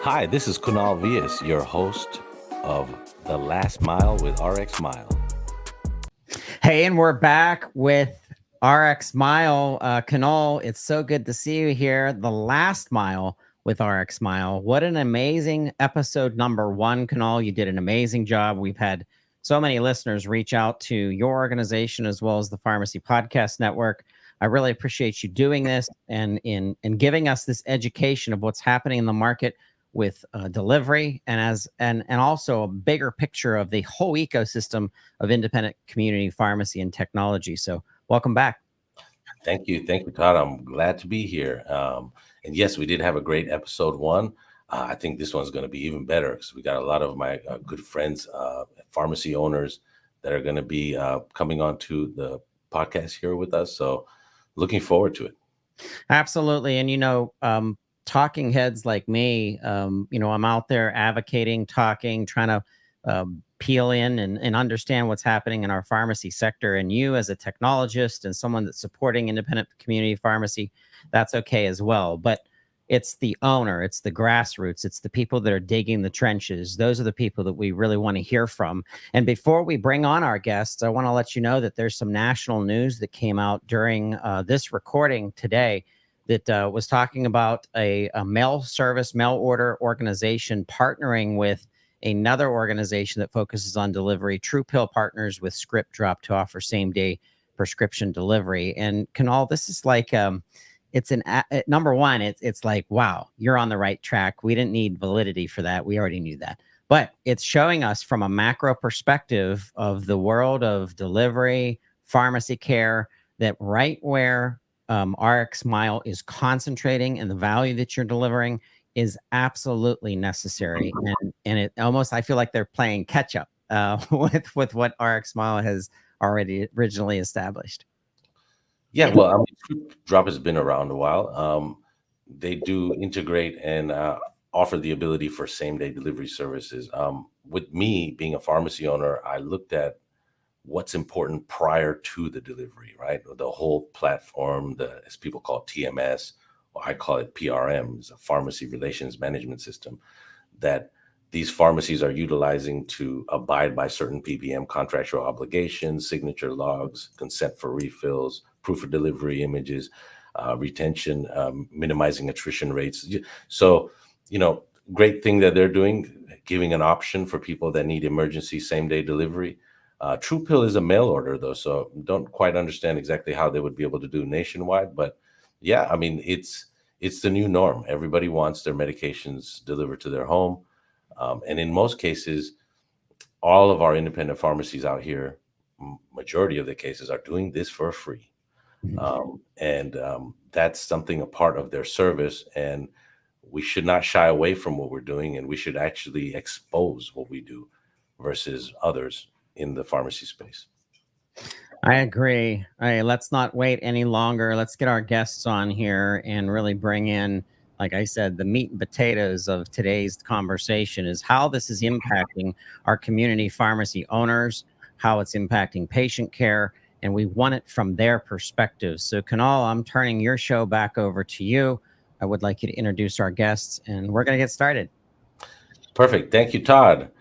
Hi, this is Kunal Vias, your host of The Last Mile with RXMILE. Hey, and we're back with RX Mile. Kunal, it's so good to see you here. The last mile with RX Mile. What an amazing episode number one, Kunal. You did an amazing job. We've had so many listeners reach out to your organization as well as the Pharmacy Podcast Network. I really appreciate you doing this and in giving us this education of what's happening in the market with delivery and also a bigger picture of the whole ecosystem of independent community pharmacy and technology. So welcome back. Thank you, Todd. I'm glad to be here. And yes, we did have a great episode one. I think this one's going to be even better because we got a lot of my good friends, pharmacy owners, that are going to be coming on to the podcast here with us. So looking forward to it. Absolutely. And, talking heads like me, I'm out there advocating, talking, trying to peel in and understand what's happening in our pharmacy sector. And you, as a technologist and someone that's supporting independent community pharmacy, that's okay as well. But it's the owner, it's the grassroots, it's the people that are digging the trenches. Those are the people that we really want to hear from. And before we bring on our guests, I want to let you know that there's some national news that came out during this recording today that was talking about a mail order organization partnering with another organization that focuses on delivery. True Pill partners with Script Drop to offer same-day prescription delivery. And Kunal, this is like it's number one. It's like, wow, you're on the right track. We didn't need validity for that. We already knew that. But it's showing us from a macro perspective of the world of delivery, pharmacy care, that right where RXMILE is concentrating and the value that you're delivering is absolutely necessary. And it almost, I feel like they're playing catch up with what RXMILE has already originally established. Yeah, well, I mean, Script Drop has been around a while. They do integrate and offer the ability for same-day delivery services. With me being a pharmacy owner, I looked at what's important prior to the delivery, right? The whole platform, as people call it, TMS, or I call it PRM, is a pharmacy relations management system that these pharmacies are utilizing to abide by certain PBM contractual obligations, signature logs, consent for refills, proof of delivery images, retention, minimizing attrition rates. So, great thing that they're doing, giving an option for people that need emergency same-day delivery. True Pill is a mail order, though, so don't quite understand exactly how they would be able to do nationwide. But yeah, I mean, it's the new norm. Everybody wants their medications delivered to their home. And in most cases, all of our independent pharmacies out here, majority of the cases, are doing this for free. And that's something, a part of their service. And we should not shy away from what we're doing, and we should actually expose what we do versus others in the pharmacy space. I agree. All right, let's not wait any longer. Let's get our guests on here and really bring in, like I said, the meat and potatoes of today's conversation is how this is impacting our community pharmacy owners, how it's impacting patient care, and we want it from their perspective. So, Kunal, I'm turning your show back over to you. I would like you to introduce our guests, and we're going to get started. Perfect. Thank you, Todd.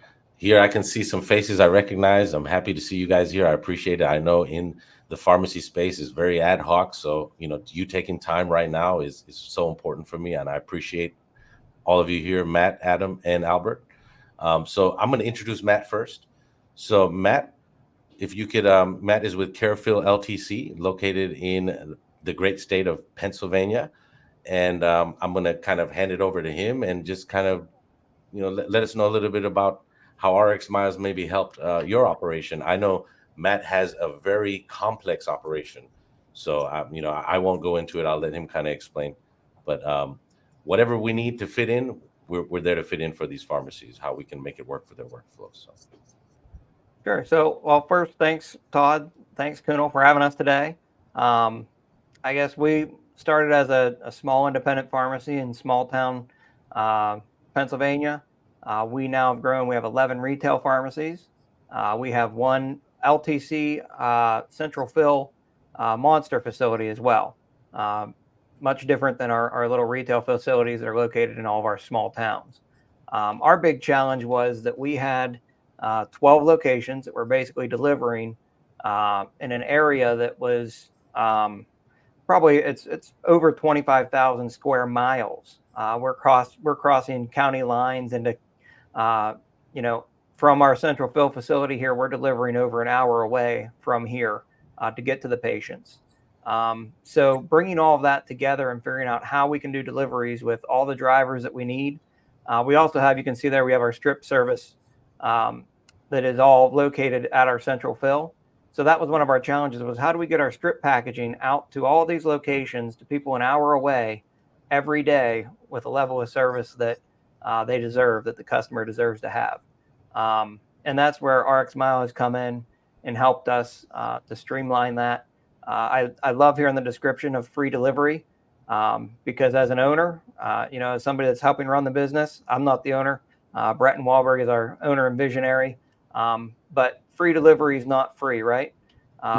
Here I can see some faces I recognize. I'm happy to see you guys here. I appreciate it. I know in the pharmacy space is very ad hoc. So, you taking time right now is so important for me. And I appreciate all of you here, Matt, Adam, and Albert. So I'm going to introduce Matt first. So Matt, if you could, Matt is with Carefill LTC, located in the great state of Pennsylvania. And I'm going to kind of hand it over to him and just kind of let us know a little bit about how RX Miles maybe helped your operation. I know Matt has a very complex operation, so I won't go into it. I'll let him kind of explain. But whatever we need to fit in, we're there to fit in for these pharmacies. How we can make it work for their workflow. So. Sure. So, well, first, thanks, Todd. Thanks, Kunal, for having us today. I guess we started as a small independent pharmacy in Smalltown, Pennsylvania. We now have grown. We have 11 retail pharmacies. We have one LTC central fill monster facility as well. Much different than our little retail facilities that are located in all of our small towns. Our big challenge was that we had 12 locations that were basically delivering in an area that was probably it's over 25,000 square miles. We're crossing county lines into from our central fill facility here, we're delivering over an hour away from here to get to the patients. So bringing all of that together and figuring out how we can do deliveries with all the drivers that we need. We also have, you can see there, we have our strip service that is all located at our central fill. So that was one of our challenges, was how do we get our strip packaging out to all these locations to people an hour away every day with a level of service that they deserve, that the customer deserves to have. And that's where RXMILE has come in and helped us to streamline that. I love hearing the description of free delivery because as an owner, as somebody that's helping run the business, I'm not the owner. Breton Wahlberg is our owner and visionary. But free delivery is not free, right?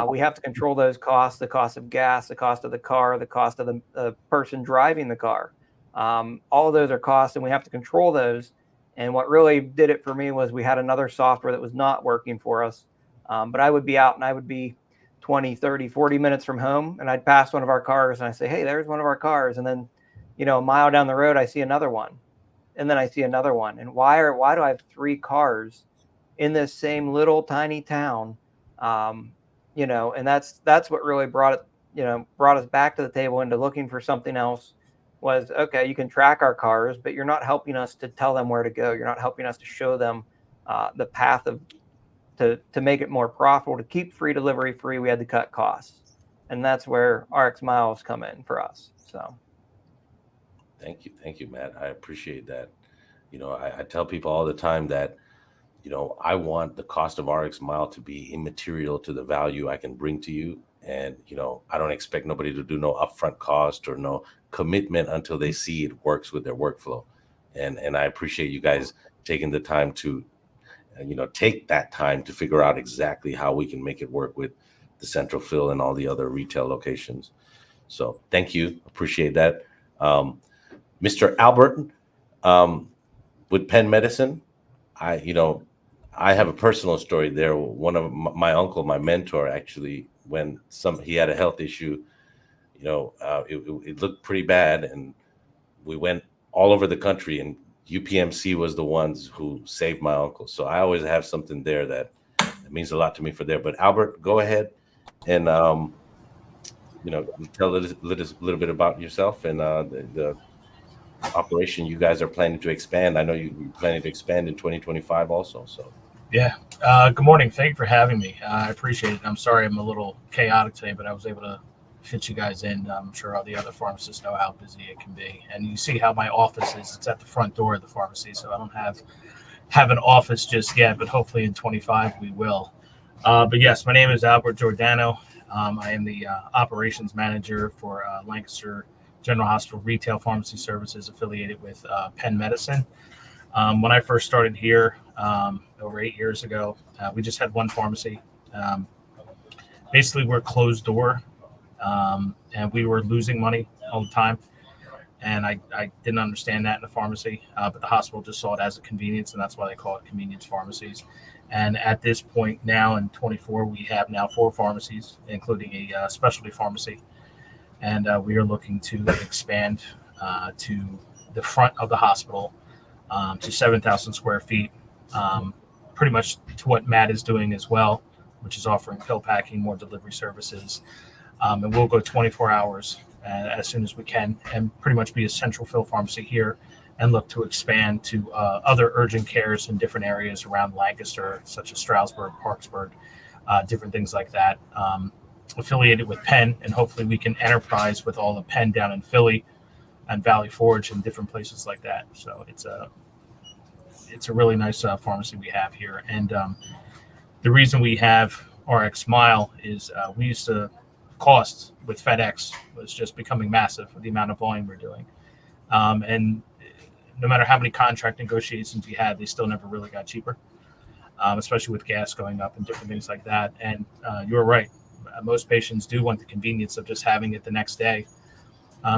We have to control those costs, the cost of gas, the cost of the car, the cost of the person driving the car. All of those are costs, and we have to control those. And what really did it for me was we had another software that was not working for us. But I would be out and I would be 20, 30, 40 minutes from home, and I'd pass one of our cars and I say, hey, there's one of our cars. And then, a mile down the road, I see another one. And then I see another one. And why do I have 3 cars in this same little tiny town? And that's what really brought us back to the table into looking for something else. Was, okay, you can track our cars, but you're not helping us to tell them where to go. You're not helping us to show them the path to make it more profitable. To keep free delivery free, we had to cut costs. And that's where RXMILE has come in for us. So Thank you, Matt. I appreciate that. I tell people all the time that, I want the cost of RXMILE to be immaterial to the value I can bring to you. And, I don't expect nobody to do no upfront cost or no commitment until they see it works with their workflow. And I appreciate you guys taking the time to, take that time to figure out exactly how we can make it work with the central fill and all the other retail locations. So thank you. Appreciate that. Mr. Albert, with Penn Medicine, I have a personal story there. One of my uncle, my mentor, actually, when he had a health issue, it looked pretty bad, and we went all over the country, and UPMC was the ones who saved my uncle. So I always have something there that means a lot to me for there. But Albert, go ahead and tell us a little bit about yourself and the operation you guys are planning to expand. I know you're planning to expand in 2025 also. So yeah. Good morning. Thank you for having me. I appreciate it. I'm sorry I'm a little chaotic today, but I was able to fit you guys in. I'm sure all the other pharmacists know how busy it can be. And you see how my office is. It's at the front door of the pharmacy, so I don't have an office just yet, but hopefully in 25 we will. But yes, my name is Albert Giordano. I am the operations manager for Lancaster General Hospital Retail Pharmacy Services affiliated with Penn Medicine. When I first started here over 8 years ago, we just had one pharmacy. Basically, we're closed door, and we were losing money all the time. And I didn't understand that in the pharmacy, but the hospital just saw it as a convenience, and that's why they call it convenience pharmacies. And at this point now in 24, we have now 4 pharmacies, including a specialty pharmacy. And we are looking to expand to the front of the hospital to 7,000 square feet, pretty much to what Matt is doing as well, which is offering pill packing, more delivery services. And we'll go 24 hours as soon as we can and pretty much be a central fill pharmacy here and look to expand to other urgent cares in different areas around Lancaster, such as Stroudsburg, Parksburg, different things like that. Affiliated with Penn, and hopefully we can enterprise with all the Penn down in Philly and Valley Forge and different places like that. So it's a really nice pharmacy we have here. And the reason we have RXMILE is we used to cost with FedEx was just becoming massive with the amount of volume we're doing. And no matter how many contract negotiations we had, they still never really got cheaper, especially with gas going up and different things like that. And you're right. Most patients do want the convenience of just having it the next day.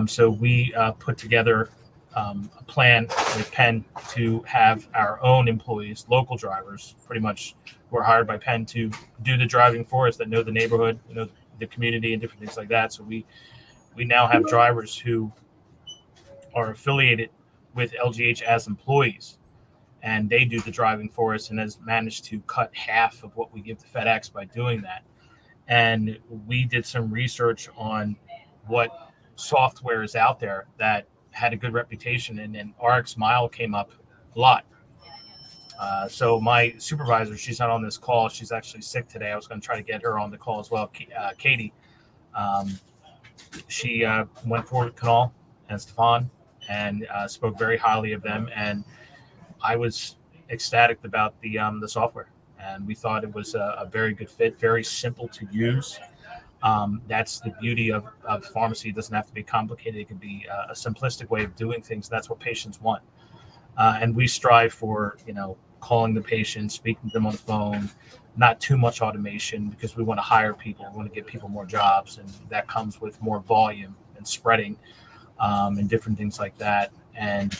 So we put together a plan with Penn to have our own employees, local drivers, pretty much who are hired by Penn to do the driving for us, that know the neighborhood, the community and different things like that. So we now have drivers who are affiliated with LGH as employees, and they do the driving for us and has managed to cut half of what we give to FedEx by doing that. And we did some research on what software is out there that had a good reputation, and RXMILE came up a lot. So my supervisor, she's not on this call. She's actually sick today. I was going to try to get her on the call as well. Katie, she went forward with Kunal and Stefan and spoke very highly of them. And I was ecstatic about the software. And we thought it was a very good fit, very simple to use. That's the beauty of pharmacy. It doesn't have to be complicated. It can be a simplistic way of doing things. That's what patients want. And we strive for, calling the patient, speaking to them on the phone, not too much automation, because we want to hire people. We want to give people more jobs. And that comes with more volume and spreading and different things like that. And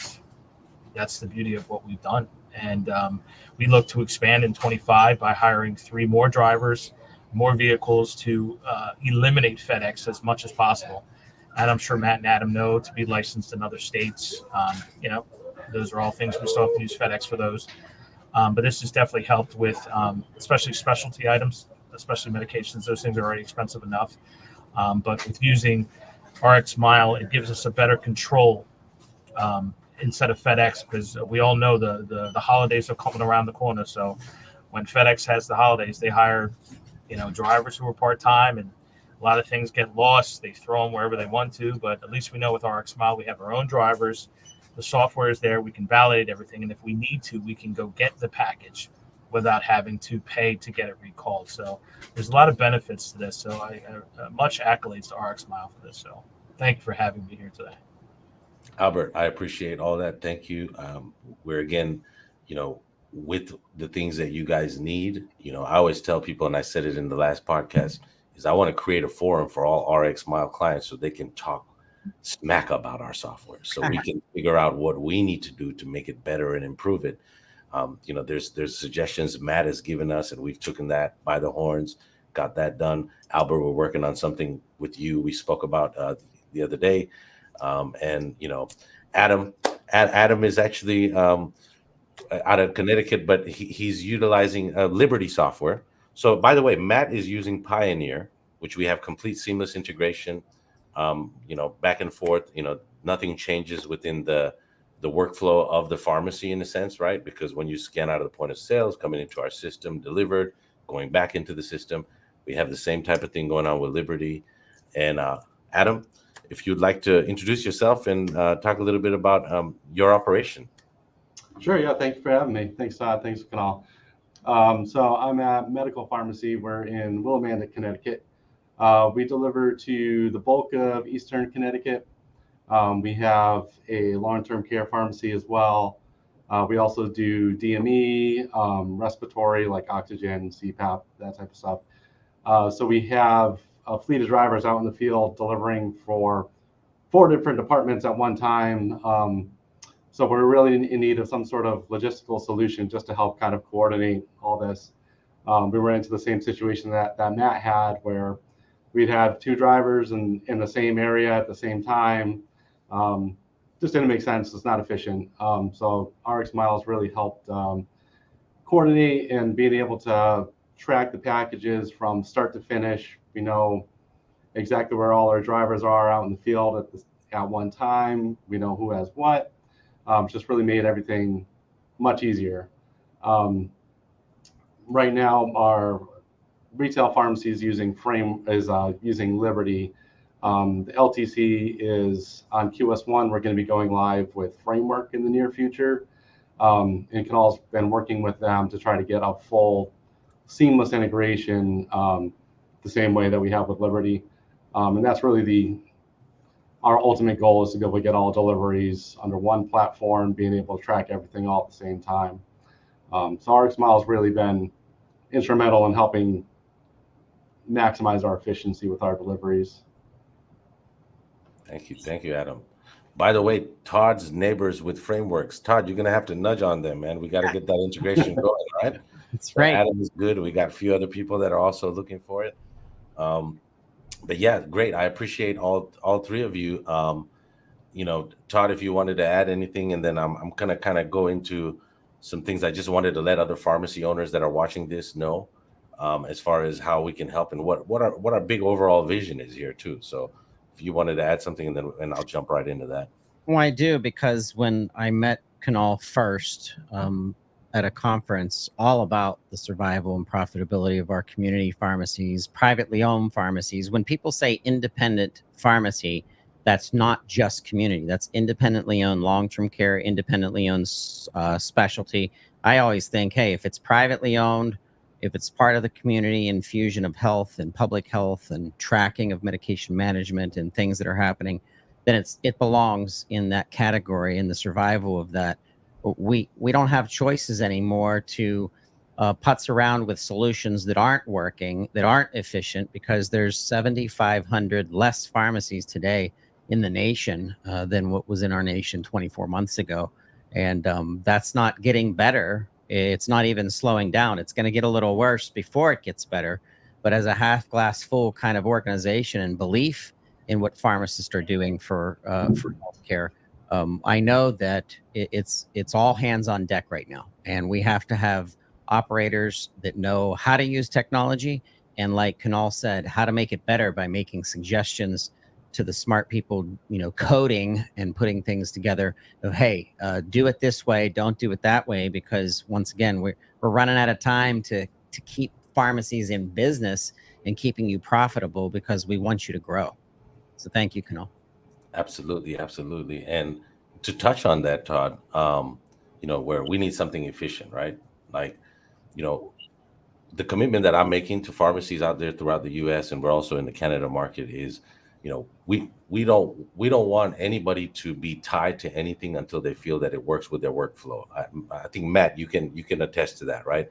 that's the beauty of what we've done. And we look to expand in 25 by hiring 3 more drivers, more vehicles to eliminate FedEx as much as possible. And I'm sure Matt and Adam know, to be licensed in other states. Those are all things we still have to use FedEx for those. But this has definitely helped with, especially specialty items, especially medications. Those things are already expensive enough. But with using RXMILE, it gives us a better control instead of FedEx, because we all know the holidays are coming around the corner. So when FedEx has the holidays, they hire drivers who are part-time, and a lot of things get lost. They throw them wherever they want to, but at least we know with RXMILE we have our own drivers. The software is there. We can validate everything, and if we need to, we can go get the package without having to pay to get it recalled. So there's a lot of benefits to this. So I much accolades to RXMILE for this. So thank you for having me here today. Albert, I appreciate all that. Thank you. We're again, with the things that you guys need. I always tell people, and I said it in the last podcast, is I want to create a forum for all RXMILE clients so they can talk smack about our software, so we can figure out what we need to do to make it better and improve it. There's suggestions Matt has given us, and we've taken that by the horns, got that done. Albert, we're working on something with you we spoke about the other day. And Adam is actually out of Connecticut, but he's utilizing Liberty software. So by the way, Matt is using Pioneer, which we have complete seamless integration, back and forth. Nothing changes within the workflow of the pharmacy in a sense, right? Because when you scan out of the point of sales, coming into our system, delivered, going back into the system, we have the same type of thing going on with Liberty. And Adam, if you'd like to introduce yourself and talk a little bit about your operation. Sure. Yeah. Thank you for having me. Thanks, Todd. Thanks, Kunal. So I'm at Medical Pharmacy. We're in Willimantic, Connecticut. We deliver to the bulk of Eastern Connecticut. We have a long-term care pharmacy as well. We also do DME, respiratory, like oxygen, CPAP, that type of stuff. So we have a fleet of drivers out in the field delivering for 4 different departments at one time. So we're really in need of some sort of logistical solution just to help kind of coordinate all this. We ran into the same situation that Matt had, where we'd have 2 drivers in the same area at the same time. Just didn't make sense. It's not efficient. So RXMILE has really helped coordinate and being able to track the packages from start to finish. We know exactly where all our drivers are out in the field at one time. We know who has what. Just really made everything much easier. Right now, our retail pharmacy is using Liberty. The LTC is on QS1. We're going to be going live with Framework in the near future. And Kunal's been working with them to try to get a full seamless integration the same way that we have with Liberty. And that's really our ultimate goal, is to be able to get all deliveries under one platform, being able to track everything all at the same time. So RXMILE has really been instrumental in helping maximize our efficiency with our deliveries. Thank you, Adam. By the way, Todd's neighbors with frameworks. Todd, you're gonna have to nudge on them, man. We got to get that integration going, right? That's So right. Adam is good. We got a few other people that are also looking for it. Um, but yeah, great. I appreciate all three of you. Todd, if you wanted to add anything, and then I'm gonna kind of go into some things I just wanted to let other pharmacy owners that are watching this know, as far as how we can help and what our big overall vision is here too. So if you wanted to add something, and I'll jump right into that. Well, I do, because when I met Kunal first at a conference all about the survival and profitability of our community pharmacies, privately owned pharmacies, when people say independent pharmacy, that's not just community. That's independently owned long-term care, independently owned specialty. I always think, hey, if it's privately owned, if it's part of the community infusion of health and public health and tracking of medication management and things that are happening, then it belongs in that category, in the survival of that. We don't have choices anymore to putz around with solutions that aren't working, that aren't efficient, because there's 7,500 less pharmacies today in the nation than what was in our nation 24 months ago. And that's not getting better. It's not even slowing down. It's going to get a little worse before it gets better. But as a half glass full kind of organization and belief in what pharmacists are doing for healthcare, I know that it's all hands on deck right now, and we have to have operators that know how to use technology, and like Kunal said, how to make it better by making suggestions to the smart people, coding and putting things together of, hey, do it this way, don't do it that way, because once again, we're running out of time to keep pharmacies in business and keeping you profitable, because we want you to grow. So thank you, Kunal. Absolutely, absolutely. And to touch on that, Todd, where we need something efficient, right? Like, you know, the commitment that I'm making to pharmacies out there throughout the U.S. and we're also in the Canada market is, we don't want anybody to be tied to anything until they feel that it works with their workflow. I think Matt, you can attest to that, right?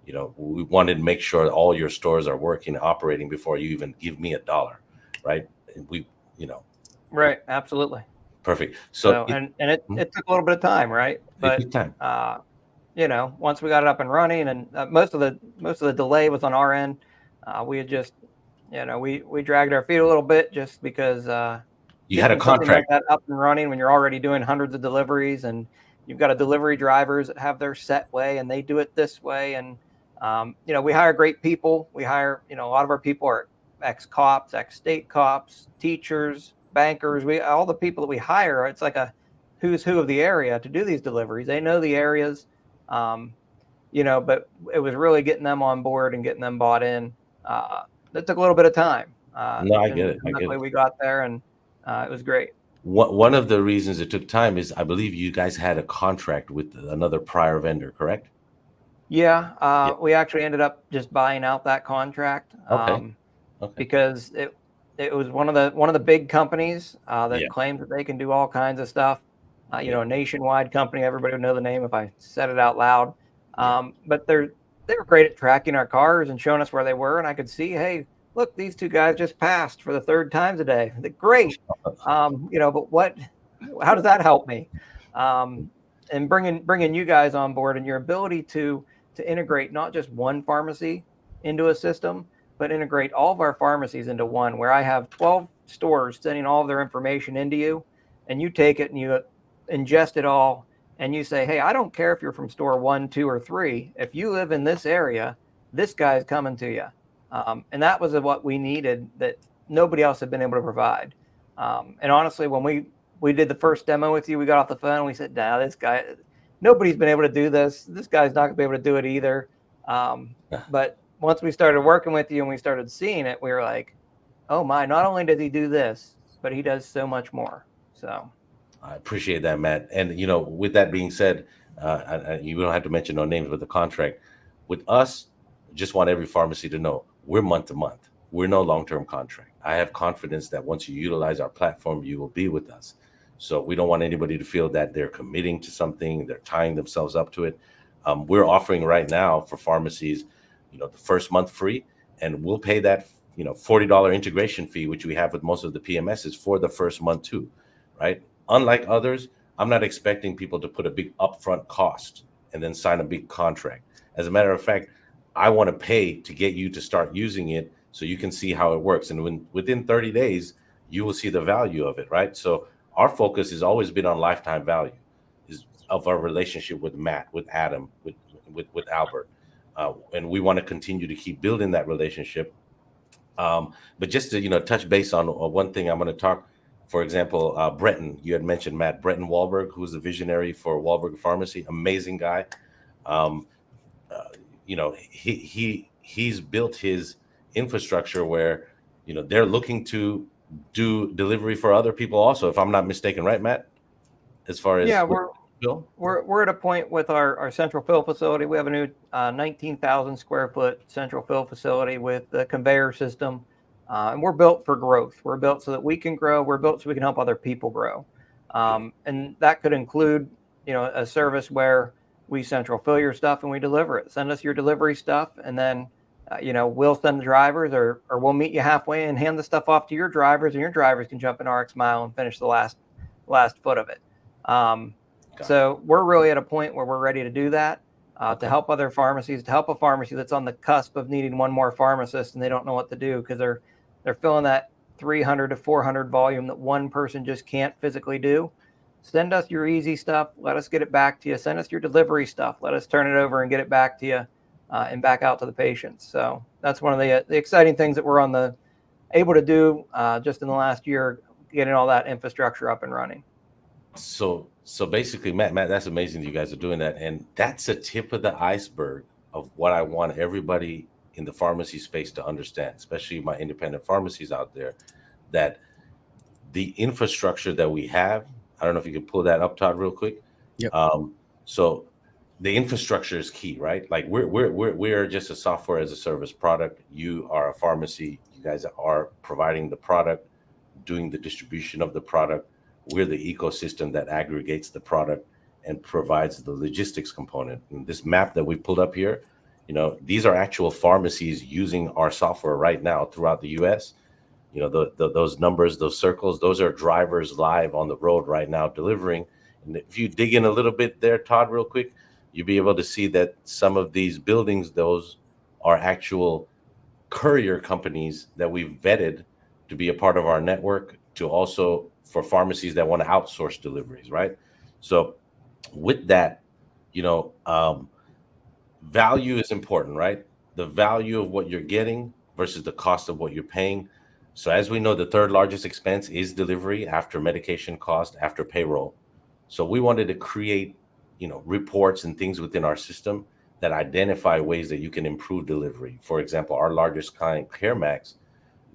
We wanted to make sure all your stores are working, operating before you even give me a dollar, right? We, you know, Right. Absolutely. perfect. So, it took a little bit of time, right? It But took time. once we got it up and running, and most of the delay was on our end. We had just, we dragged our feet a little bit, just because You had a getting something like contract. that up and running when you're already doing hundreds of deliveries, and you've got a delivery drivers that have their set way and they do it this way. And we hire great people. We hire, a lot of our people are ex-cops, ex-state cops, teachers, bankers. All the people that we hire, it's like a who's who of the area to do these deliveries. They know the areas, but it was really getting them on board and getting them bought in. That took a little bit of time. No, I And get it. I get luckily it. we got there, and it was great. One of the reasons it took time is I believe you guys had a contract with another prior vendor, correct? Yeah, Yeah. we actually ended up just buying out that contract, Okay. Okay. because it was one of the big companies that Yeah. claims that they can do all kinds of stuff. Yeah. A nationwide company. Everybody would know the name if I said it out loud. Yeah. But they were great at tracking our cars and showing us where they were, and I could see, hey, look, these two guys just passed for the third time today. Great. But how does that help me? And bringing you guys on board, and your ability to integrate not just one pharmacy into a system, but integrate all of our pharmacies into one, where I have 12 stores sending all of their information into you, and you take it and you ingest it all, and you say, hey, I don't care if you're from store 1, 2, or 3. If you live in this area, this guy's coming to you. And that was what we needed, that nobody else had been able to provide. And honestly, when we did the first demo with you, we got off the phone and we said, nah, this guy, nobody's been able to do this. This guy's not going to be able to do it either. But once we started working with you and we started seeing it, we were like, oh my, not only does he do this, but he does so much more. So I appreciate that, Matt. And with that being said, you don't have to mention no names, but the contract with us, just want every pharmacy to know we're month to month. We're no long-term contract. I have confidence that once you utilize our platform, you will be with us. So we don't want anybody to feel that they're committing to something, they're tying themselves up to it. We're offering right now for pharmacies, the first month free, and we'll pay that, $40 integration fee, which we have with most of the PMSs for the first month too, right? unlike others, I'm not expecting people to put a big upfront cost and then sign a big contract. As a matter of fact, I want to pay to get you to start using it so you can see how it works. And within 30 days, you will see the value of it, right? So our focus has always been on lifetime value is of our relationship with Matt, with Adam, with Albert. And we want to continue to keep building that relationship. But just to, touch base on one thing I'm going to talk, for example, Breton, you had mentioned Matt, Breton Wahlberg, who's the visionary for Wahlberg Pharmacy, amazing guy. Um, he's built his infrastructure where, they're looking to do delivery for other people also, if I'm not mistaken, right, Matt? As far as Yeah, we're at a point with our central fill facility. We have a new 19,000 square foot central fill facility with the conveyor system. And we're built for growth. We're built so that we can grow. We're built so we can help other people grow. And that could include, a service where we central fill your stuff and we deliver it. Send us your delivery stuff, and then, we'll send the drivers, or we'll meet you halfway and hand the stuff off to your drivers, and your drivers can jump in RXMILE and finish the last foot of it. So we're really at a point where we're ready to do that, to help other pharmacies, to help a pharmacy that's on the cusp of needing one more pharmacist and they don't know what to do because they're filling that 300 to 400 volume that one person just can't physically do. Send us your easy stuff. Let us get it back to you. Send us your delivery stuff. Let us turn it over and get it back to you, and back out to the patients. So that's one of the exciting things that we're able to do just in the last year, getting all that infrastructure up and running. So basically, Matt, that's amazing that you guys are doing that. And that's a tip of the iceberg of what I want everybody in the pharmacy space to understand, especially my independent pharmacies out there, that the infrastructure that we have, I don't know if you can pull that up, Todd, real quick. Yep. So the infrastructure is key, right? Like we're just a software as a service product. You are a pharmacy. You guys are providing the product, doing the distribution of the product. We're the ecosystem that aggregates the product and provides the logistics component. And this map that we pulled up here, these are actual pharmacies using our software right now throughout the US. Those numbers, those circles, those are drivers live on the road right now delivering. And if you dig in a little bit there, Todd, real quick, you'll be able to see that some of these buildings, those are actual courier companies that we've vetted to be a part of our network, to also for pharmacies that want to outsource deliveries, right? So with that, value is important, right? The value of what you're getting versus the cost of what you're paying. So as we know, the third largest expense is delivery after medication cost, after payroll. So we wanted to create, reports and things within our system that identify ways that you can improve delivery. For example, our largest client, CareMax,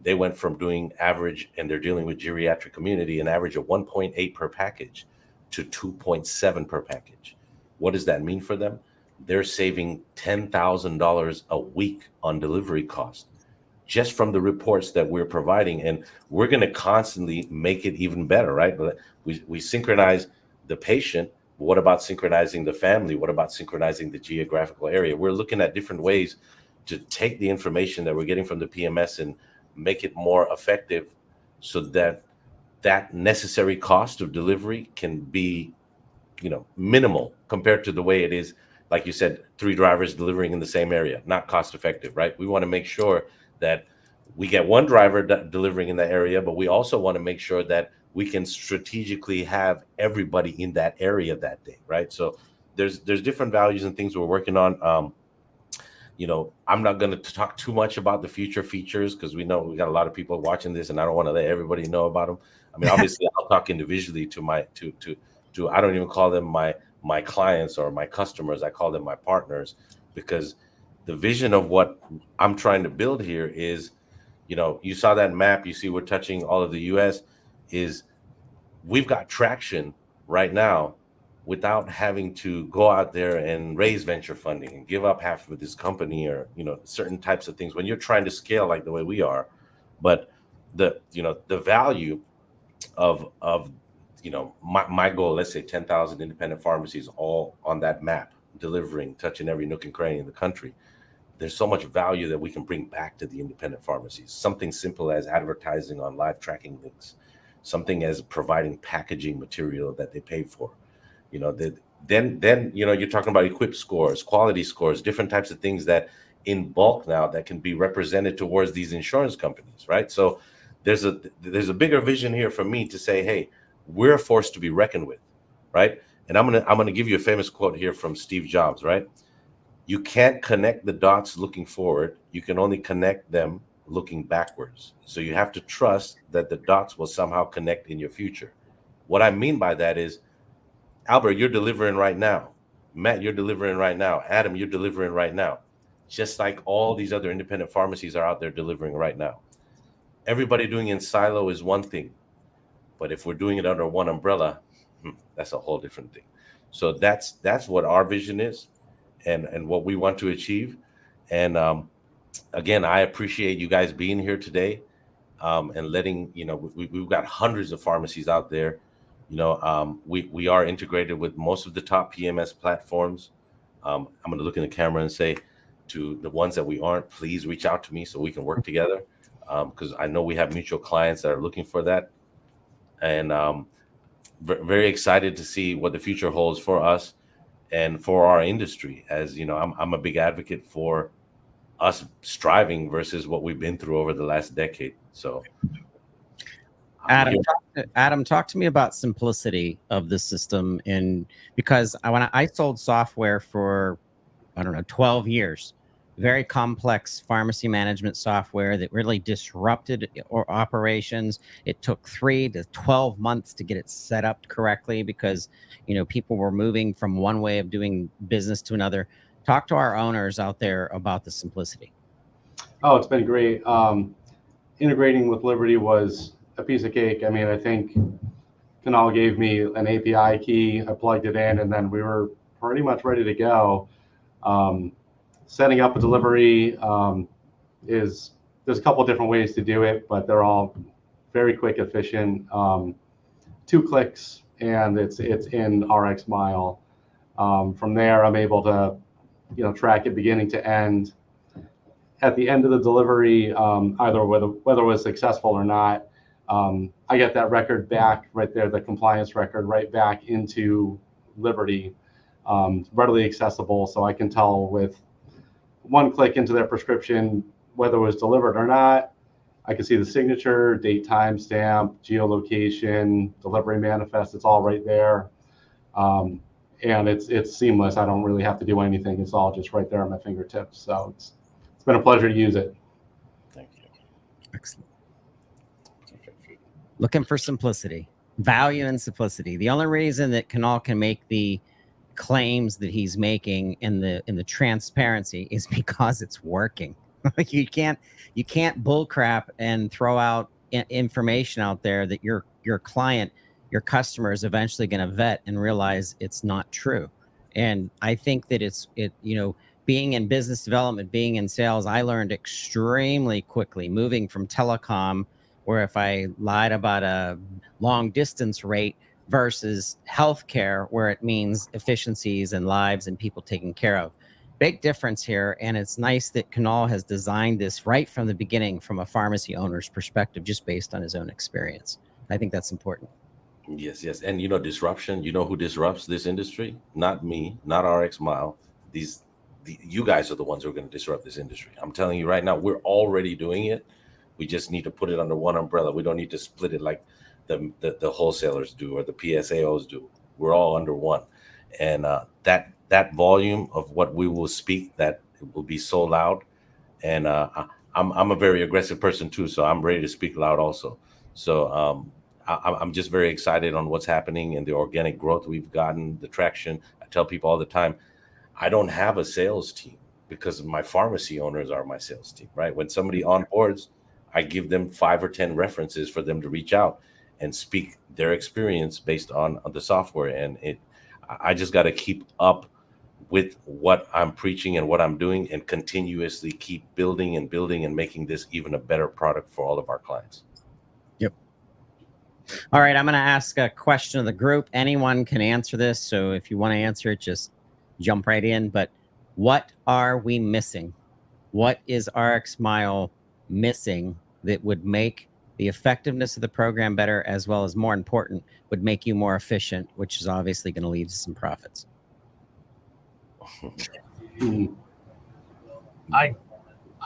they went from doing average, and they're dealing with geriatric community, an average of 1.8 per package to 2.7 per package. What does that mean for them? They're saving $10,000 a week on delivery cost just from the reports that we're providing. And we're going to constantly make it even better, right? We synchronize the patient. What about synchronizing the family? What about synchronizing the geographical area? We're looking at different ways to take the information that we're getting from the PMS and make it more effective so that that necessary cost of delivery can be, minimal compared to the way it is, like you said, 3 drivers delivering in the same area, not cost effective, right? We want to make sure that we get one driver delivering in the area, but we also want to make sure that we can strategically have everybody in that area that day, right? So there's different values and things we're working on. I'm not going to talk too much about the future features because we know we got a lot of people watching this, and I don't want to let everybody know about them. I mean, obviously, I'll talk individually to I don't even call them my clients or my customers. I call them my partners, because the vision of what I'm trying to build here is, you saw that map. You see, we're touching all of the U.S. Is we've got traction right now without having to go out there and raise venture funding and give up half of this company or, certain types of things when you're trying to scale like the way we are. But the value of my goal, let's say 10,000 independent pharmacies all on that map, delivering, touching every nook and cranny in the country. There's so much value that we can bring back to the independent pharmacies. Something simple as advertising on live tracking links, something as providing packaging material that they pay for. Then you're talking about equip scores, quality scores, different types of things that in bulk now that can be represented towards these insurance companies, right? So there's a bigger vision here for me to say, hey, we're a force to be reckoned with, right? And I'm gonna give you a famous quote here from Steve Jobs, right? You can't connect the dots looking forward. You can only connect them looking backwards. So you have to trust that the dots will somehow connect in your future. What I mean by that is, Albert, you're delivering right now. Matt, you're delivering right now. Adam, you're delivering right now. Just like all these other independent pharmacies are out there delivering right now. Everybody doing in silo is one thing, but if we're doing it under one umbrella, that's a whole different thing. So that's what our vision is, and what we want to achieve. And again, I appreciate you guys being here today, and letting we've got hundreds of pharmacies out there. We are integrated with most of the top PMS platforms. I'm going to look in the camera and say to the ones that we aren't, please reach out to me so we can work together, because I know we have mutual clients that are looking for that. And very excited to see what the future holds for us and for our industry. As you know, I'm a big advocate for us striving versus what we've been through over the last decade. So Adam, talk to me about simplicity of the system. And because when I sold software for, I don't know, 12 years, very complex pharmacy management software that really disrupted operations. It took 3 to 12 months to get it set up correctly because, people were moving from one way of doing business to another. Talk to our owners out there about the simplicity. Oh, it's been great. Integrating with Liberty was a piece of cake. I mean, I think Kunal gave me an API key. I plugged it in, and then we were pretty much ready to go. Setting up a delivery there's a couple different ways to do it, but they're all very quick, efficient. 2 clicks, and it's in RXMILE. From there, I'm able to track it beginning to end. At the end of the delivery, either whether it was successful or not, I get that record back right there, the compliance record right back into Liberty, readily accessible, so I can tell with 1 click into their prescription whether it was delivered or not. I can see the signature, date, time stamp, geolocation, delivery manifest. It's all right there, and it's seamless. I don't really have to do anything. It's all just right there at my fingertips. So it's been a pleasure to use it. Thank you. Excellent. Looking for simplicity, value, and simplicity. The only reason that Kunal can make the claims that he's making in the transparency is because it's working. you can't bullcrap and throw out information out there that your client, your customer is eventually going to vet and realize it's not true. And I think that being in business development, being in sales, I learned extremely quickly, moving from telecom, where if I lied about a long distance rate, versus healthcare, where it means efficiencies and lives and people taken care of. Big difference here. And it's nice that Kunal has designed this right from the beginning from a pharmacy owner's perspective, just based on his own experience. I think that's important. Yes. And disruption, who disrupts this industry? Not me, not RXMILE. You guys are the ones who are going to disrupt this industry. I'm telling you right now, we're already doing it. We just need to put it under one umbrella. We don't need to split it like the wholesalers do or the PSAOs do. We're all under one. And that volume of what we will speak, that it will be so loud. And I'm a very aggressive person too, so I'm ready to speak loud also. So I'm just very excited on what's happening and the organic growth we've gotten, the traction. I tell people all the time, I don't have a sales team because my pharmacy owners are my sales team, right? When somebody onboards, I give them 5 or 10 references for them to reach out and speak their experience based on the software. And I just got to keep up with what I'm preaching and what I'm doing and continuously keep building and making this even a better product for all of our clients. Yep. All right. I'm going to ask a question of the group. Anyone can answer this. So if you want to answer it, just jump right in. But what are we missing? What is RXMILE missing that would make the effectiveness of the program better, as well as, more important, would make you more efficient, which is obviously going to lead to some profits. I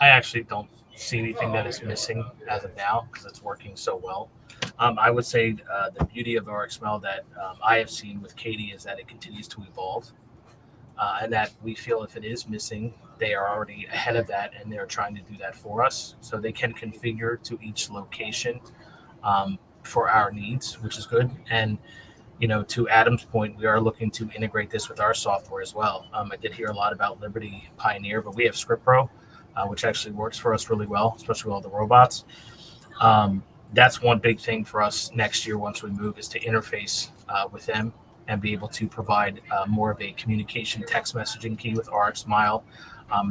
actually don't see anything that is missing as of now because it's working so well. I would say the beauty of RXMILE that I have seen with Katie is that it continues to evolve, and that we feel if it is missing, they are already ahead of that, and they're trying to do that for us. So they can configure to each location for our needs, which is good. And to Adam's point, we are looking to integrate this with our software as well. I did hear a lot about Liberty Pioneer, but we have Script Pro, which actually works for us really well, especially with all the robots. That's one big thing for us next year once we move is to interface with them and be able to provide more of a communication text messaging key with RXMILE.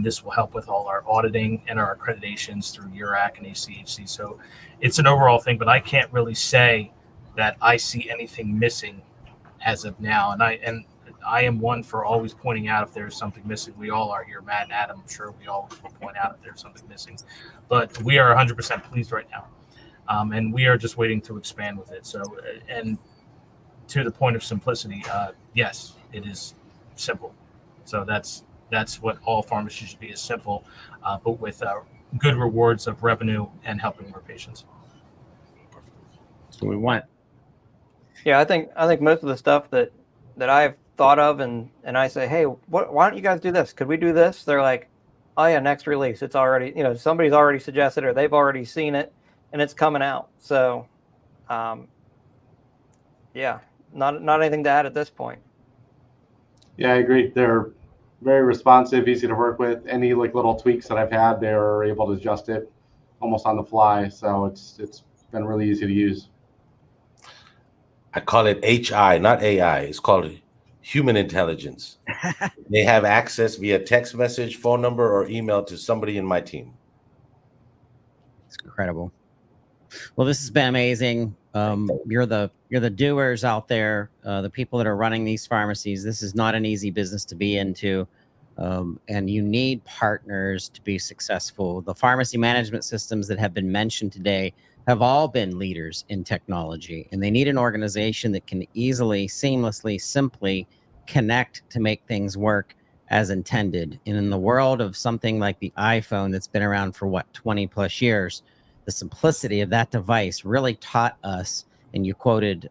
This will help with all our auditing and our accreditations through URAC and ACHC. So it's an overall thing, but I can't really say that I see anything missing as of now. And I am one for always pointing out if there's something missing. We all are here, Matt and Adam. I'm sure we all will point out if there's something missing. But we are 100% pleased right now. And we are just waiting to expand with it. So, and to the point of simplicity, yes, it is simple. So that's what all pharmacies should be, is simple, but with good rewards of revenue and helping more patients. So we want. Yeah, I think most of the stuff that I've thought of and I say, hey, why don't you guys do this? Could we do this? They're like, oh yeah, next release. It's already, somebody's already suggested or they've already seen it and it's coming out. So, yeah, not anything to add at this point. Yeah, I agree. They're very responsive, easy to work with. Any little tweaks that I've had, they're able to adjust it almost on the fly. So it's been really easy to use. I call it HI, not AI. It's called human intelligence. They have access via text message, phone number, or email to somebody in my team. It's incredible. Well, this has been amazing. You're the doers out there, the people that are running these pharmacies. This is not an easy business to be into, and you need partners to be successful. The pharmacy management systems that have been mentioned today have all been leaders in technology, and they need an organization that can easily, seamlessly, simply connect to make things work as intended. And in the world of something like the iPhone that's been around for 20 plus years, the simplicity of that device really taught us, and you quoted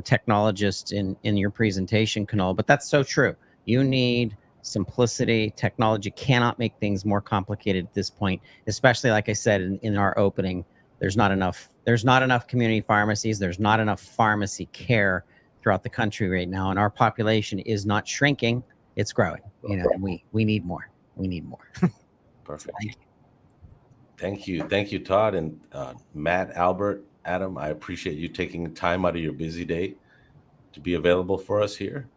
technologists in your presentation, Kunal, but that's so true. You need simplicity. Technology cannot make things more complicated at this point, especially like I said in our opening. There's not enough community pharmacies. There's not enough pharmacy care throughout the country right now. And our population is not shrinking. It's growing. We need more. We need more. Perfect. Thank you, Todd and Matt, Albert, Adam. I appreciate you taking time out of your busy day to be available for us here.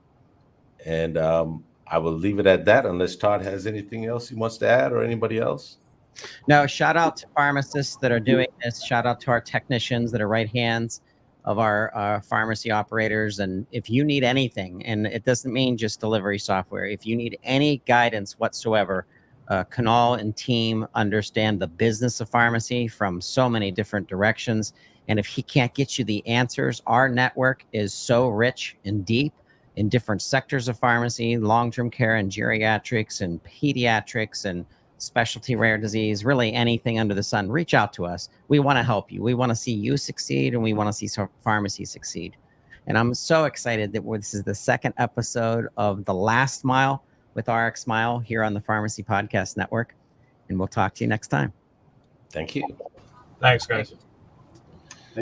And I will leave it at that unless Todd has anything else he wants to add, or anybody else. No, shout out to pharmacists that are doing this. Shout out to our technicians that are right hands of our pharmacy operators. And if you need anything, and it doesn't mean just delivery software, if you need any guidance whatsoever, Kunal and team understand the business of pharmacy from so many different directions. And if he can't get you the answers, our network is so rich and deep in different sectors of pharmacy, long-term care and geriatrics and pediatrics and specialty rare disease, really anything under the sun. Reach out to us. We want to help you. We want to see you succeed, and we want to see pharmacy succeed. And I'm so excited that this is the second episode of The Last Mile with RXMILE here on the Pharmacy Podcast Network. And we'll talk to you next time. Thank you. Thanks, guys.